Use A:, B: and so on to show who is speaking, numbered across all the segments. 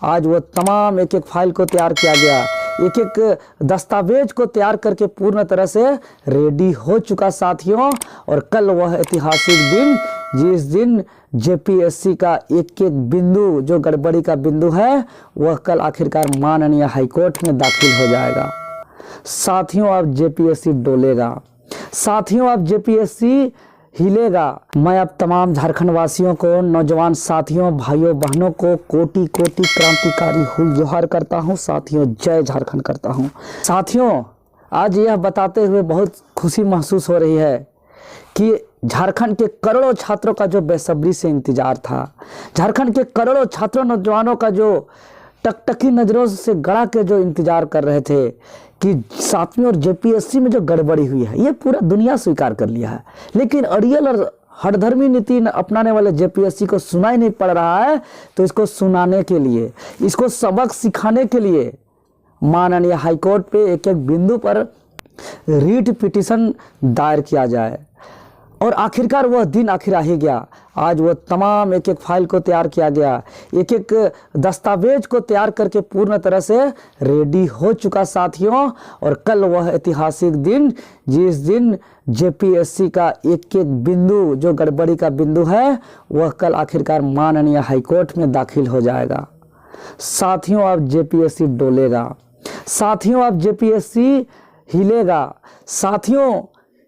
A: आज वो तमाम एक एक फाइल को तैयार किया गया, एक एक दस्तावेज को तैयार करके पूर्ण तरह से रेडी हो चुका साथियों। और कल वह ऐतिहासिक दिन जिस दिन जेपीएससी का एक एक बिंदु जो गड़बड़ी का बिंदु है वह कल आखिरकार माननीय हाईकोर्ट में दाखिल हो जाएगा। साथियों अब जेपीएससी डोलेगा, साथियों अब जेपीएससी हिलेगा। मैं अब तमाम झारखंड वासियों को, नौजवान साथियों, भाइयों बहनों को कोटि कोटि क्रांतिकारी हुल जोहार करता हूं। साथियों जय झारखंड करता हूं। साथियों आज यह बताते हुए बहुत खुशी महसूस हो रही है कि झारखंड के करोड़ों छात्रों का जो बेसब्री से इंतजार था, झारखंड के करोड़ों छात्रों नौजवानों का जो टकटकी नज़रों से गड़ा के जो इंतजार कर रहे थे कि 7वीं और जेपीएससी में जो गड़बड़ी हुई है ये पूरा दुनिया स्वीकार कर लिया है, लेकिन अड़ियल और हठधर्मी नीति अपनाने वाले जेपीएससी को सुनाई नहीं पड़ रहा है। तो इसको सुनाने के लिए, इसको सबक सिखाने के लिए माननीय हाईकोर्ट पे एक एक बिंदु पर रीट पिटीशन दायर किया जाए। और आखिरकार वह दिन आखिर आ ही गया। आज वो तमाम एक एक फाइल को तैयार किया गया, एक एक दस्तावेज को तैयार करके पूर्ण तरह से रेडी हो चुका साथियों। और कल वह ऐतिहासिक दिन जिस दिन जेपीएससी का एक एक बिंदु जो गड़बड़ी का बिंदु है वह कल आखिरकार माननीय हाईकोर्ट में दाखिल हो जाएगा। साथियों अब जेपीएससी डोलेगा, साथियों अब जेपीएससी हिलेगा। साथियों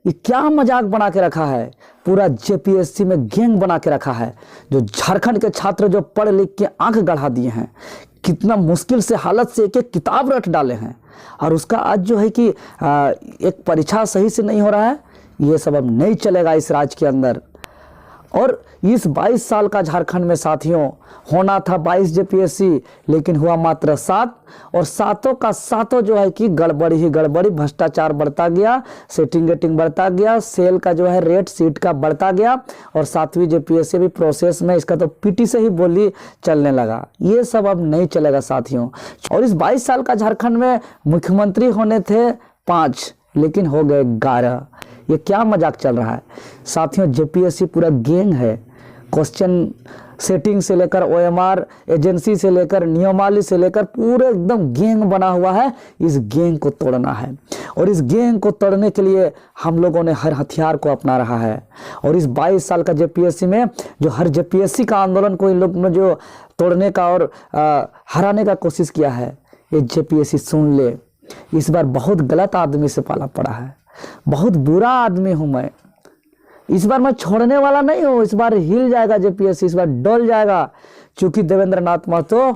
A: ये क्या मजाक बना के रखा है, पूरा जेपीएससी में गैंग बना के रखा है। जो झारखंड के छात्र जो पढ़ लिख के आंख गढ़ा दिए हैं, कितना मुश्किल से हालत से एक एक किताब रट डाले हैं, और उसका आज जो है कि एक परीक्षा सही से नहीं हो रहा है। ये सब अब नहीं चलेगा इस राज्य के अंदर। और इस 22 साल का झारखंड में साथियों होना था 22 जेपीएससी, लेकिन हुआ मात्र 7। और सातों का सातों जो है कि गड़बड़ी ही गड़बड़ी, भ्रष्टाचार बढ़ता गया, सेटिंग गेटिंग बढ़ता गया, सेल का जो है रेट सीट का बढ़ता गया। और 7वीं जेपीएससी भी प्रोसेस में, इसका तो पीटी से ही बोली चलने लगा। ये सब अब नहीं चलेगा साथियों। और इस 22 साल का झारखंड में मुख्यमंत्री होने थे 5, लेकिन हो गए 11। ये क्या मजाक चल रहा है साथियों। जेपीएससी पूरा गैंग है, क्वेश्चन सेटिंग से लेकर ओएमआर एजेंसी से लेकर नियमावली से लेकर पूरे एकदम गैंग बना हुआ है। इस गैंग को तोड़ना है, और इस गैंग को तोड़ने के लिए हम लोगों ने हर हथियार को अपना रहा है। और इस 22 साल का जेपीएससी में जो हर जेपीएससी का आंदोलन को इन लोग ने जो तोड़ने का और हराने का कोशिश किया है, ये जेपीएससी सुन ले। इस बार बहुत गलत आदमी से पाला पड़ा है, बहुत बुरा आदमी हूं मैं। इस बार मैं छोड़ने वाला नहीं हूं, इस बार हिल जाएगा जेपीएससी, इस बार डल जाएगा। क्योंकि देवेंद्र नाथ महतो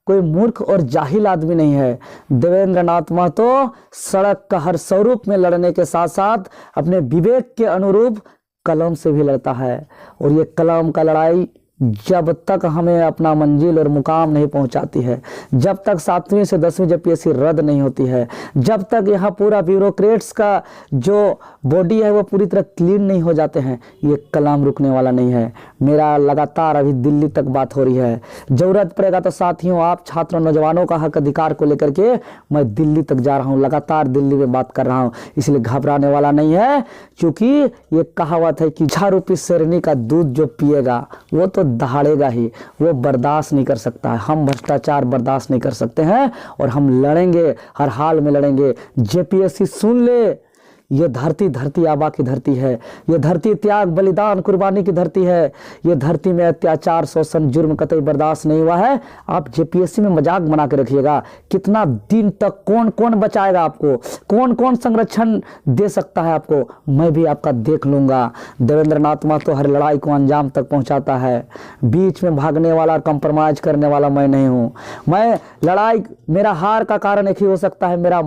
A: कोई मूर्ख और जाहिल आदमी नहीं है। देवेंद्र नाथ महतो सड़क का हर स्वरूप में लड़ने के साथ साथ अपने विवेक के अनुरूप कलम से भी लड़ता है। और ये कलम का लड़ाई जब तक हमें अपना मंजिल और मुकाम नहीं पहुंचाती है, जब तक 7वीं से 10वीं जेपीएससी रद्द नहीं होती है, जब तक यहाँ पूरा ब्यूरोक्रेट्स का जो बॉडी है वो पूरी तरह क्लीन नहीं हो जाते हैं, ये कलाम रुकने वाला नहीं है। मेरा लगातार अभी दिल्ली तक बात हो रही है। जरूरत पड़ेगा तो साथियों आप छात्रों नौजवानों का हक अधिकार को लेकर के मैं दिल्ली तक जा रहा हूँ, लगातार दिल्ली में बात कर रहा हूँ। इसलिए घबराने वाला नहीं है, क्योंकि ये कहावत है कि झारूपी शेरनी का दूध जो पिएगा वो तो दहाड़ेगा ही, वो बर्दाश्त नहीं कर सकता है। हम भ्रष्टाचार बर्दाश्त नहीं कर सकते हैं, और हम लड़ेंगे, हर हाल में लड़ेंगे। जेपीएससी सुन ले, ये धरती धरती आबा की धरती है, ये धरती त्याग बलिदान कुर्बानी की धरती है। ये धरती में अत्याचार शोषण जुर्म कतई बर्दाश्त नहीं हुआ है। आप जेपीएससी में मजाक बना के रखिएगा, कितना दिन तक कौन कौन बचाएगा आपको, कौन कौन संरक्षण दे सकता है आपको, मैं भी आपका देख लूंगा। देवेंद्र नाथ महतो हर लड़ाई को अंजाम तक पहुंचाता है, बीच में भागने वाला और कंप्रोमाइज करने वाला मैं नहीं हूं। मैं लड़ाई, मेरा हार का कारण एक ही हो सकता है, मेरा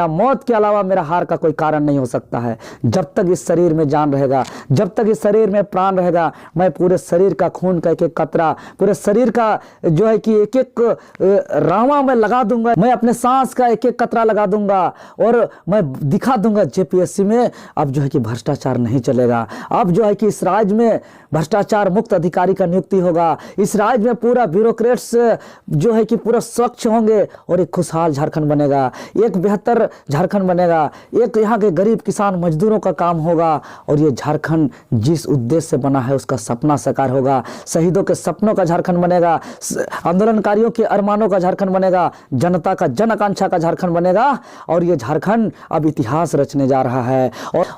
A: मौत के अलावा मेरा हार का कोई कारण नहीं हो सकता है। जब तक इस शरीर में जान रहेगा, जब तक इस शरीर में प्राण रहेगा, मैं पूरे शरीर का खून का एक एक कतरा, पूरे शरीर का जो है कि एक एक रावा मैं लगा दूंगा, मैं अपने सांस का एक एक कतरा लगा दूंगा, और मैं दिखा दूंगा जेपीएससी में अब जो है कि भ्रष्टाचार नहीं चलेगा। अब जो है कि इस राज्य में भ्रष्टाचार मुक्त अधिकारी का नियुक्ति होगा, इस राज्य में पूरा ब्यूरोक्रेट्स जो है कि पूरा स्वच्छ होंगे, और एक खुशहाल झारखंड बनेगा। एक बेहतर सुंदर झारखंड बनेगा, एक यहाँ के गरीब किसान मजदूरों का काम होगा और ये झारखंड जिस उद्देश्य से बना है उसका सपना साकार होगा। शहीदों के सपनों का झारखंड बनेगा, आंदोलनकारियों के अरमानों का झारखंड बनेगा, जनता का जन आकांक्षा का झारखंड बनेगा और ये झारखंड अब इतिहास रचने जा रहा है।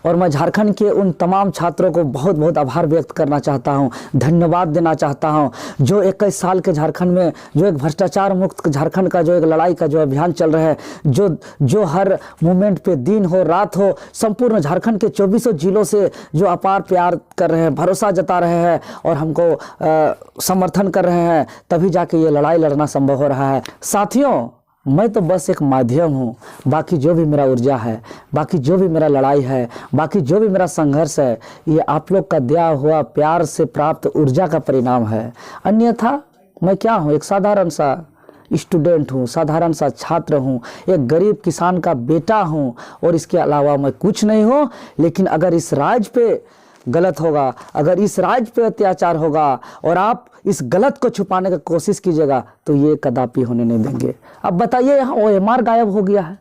A: और मैं झारखंड के उन तमाम छात्रों को बहुत बहुत आभार व्यक्त करना चाहता हूँ, धन्यवाद देना चाहता हूँ, जो 21 साल के झारखंड में जो एक भ्रष्टाचार मुक्त झारखंड का जो एक लड़ाई का जो अभियान चल रहा है, जो हर मोमेंट पे दिन हो रात हो संपूर्ण झारखंड के 24 जिलों से जो अपार प्यार कर रहे हैं, भरोसा जता रहे हैं और हमको समर्थन कर रहे हैं, तभी जाके ये लड़ाई लड़ना संभव हो रहा है। साथियों, मैं तो बस एक माध्यम हूँ, बाकी जो भी मेरा ऊर्जा है, बाकी जो भी मेरा लड़ाई है, बाकी जो भी मेरा संघर्ष है, ये आप लोग का दिया हुआ प्यार से प्राप्त ऊर्जा का परिणाम है। अन्यथा मैं क्या हूँ? एक साधारण सा स्टूडेंट हूँ, साधारण सा छात्र हूँ, एक गरीब किसान का बेटा हूँ और इसके अलावा मैं कुछ नहीं हूँ। लेकिन अगर इस राज्य पे गलत होगा, अगर इस राज्य पे अत्याचार होगा और आप इस गलत को छुपाने की कोशिश कीजिएगा तो ये कदापि होने नहीं देंगे। अब बताइए, यहाँ OMR गायब हो गया है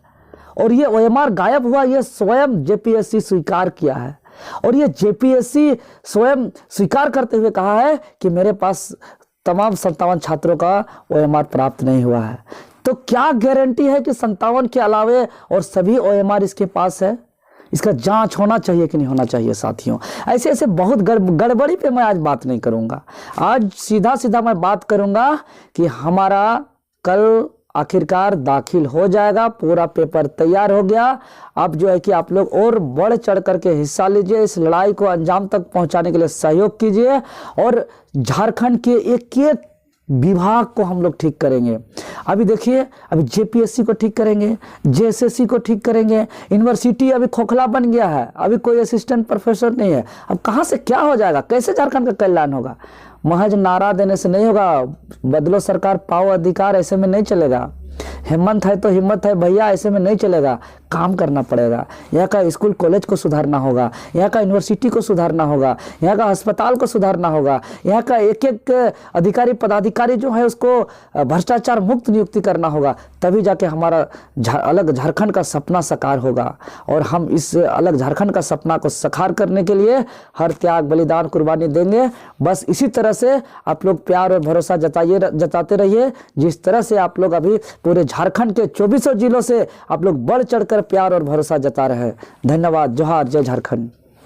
A: और ये OMR गायब हुआ, ये स्वयं JPSC स्वीकार किया है और ये JPSC स्वयं स्वीकार करते हुए कहा है कि मेरे पास तमाम 57 छात्रों का OMR प्राप्त नहीं हुआ है। तो क्या गारंटी है कि 57 के अलावे और सभी OMR इसके पास है? इसका जांच होना चाहिए कि नहीं होना चाहिए। साथियों, ऐसे ऐसे बहुत गड़बड़ी पे मैं आज बात नहीं करूंगा। आज सीधा सीधा मैं बात करूंगा कि हमारा कल आखिरकार दाखिल हो जाएगा, पूरा पेपर तैयार हो गया। अब जो है कि आप लोग और बढ़ चढ़ करके हिस्सा लीजिए, इस लड़ाई को अंजाम तक पहुंचाने के लिए सहयोग कीजिए और झारखंड के एक एक विभाग को हम लोग ठीक करेंगे। अभी देखिए, अभी JPSC को ठीक करेंगे, JSSC को ठीक करेंगे, यूनिवर्सिटी अभी खोखला बन गया है, अभी कोई असिस्टेंट प्रोफेसर नहीं है। अब कहाँ से क्या हो जाएगा? कैसे झारखंड का कल्याण होगा? महज नारा देने से नहीं होगा। बदलो सरकार पाओ अधिकार, ऐसे में नहीं चलेगा। हिम्मत है तो हिम्मत है भैया, ऐसे में नहीं चलेगा। काम करना पड़ेगा। यहाँ का स्कूल कॉलेज को सुधारना होगा, यहाँ का यूनिवर्सिटी को सुधारना होगा, यहाँ का अस्पताल को सुधारना होगा, यहाँ का एक एक अधिकारी पदाधिकारी जो है उसको भ्रष्टाचार मुक्त नियुक्ति करना होगा। तभी जाके हमारा अलग झारखंड का सपना साकार होगा और हम इस अलग झारखंड का सपना को साकार करने के लिए हर त्याग बलिदान कुर्बानी देंगे। बस इसी तरह से आप लोग प्यार और भरोसा जताते रहिए, जिस तरह से आप लोग अभी पूरे झारखंड के 24 जिलों से आप लोग बढ़ चढ़कर प्यार और भरोसा जता रहे हैं। धन्यवाद। जोहार। जय झारखंड।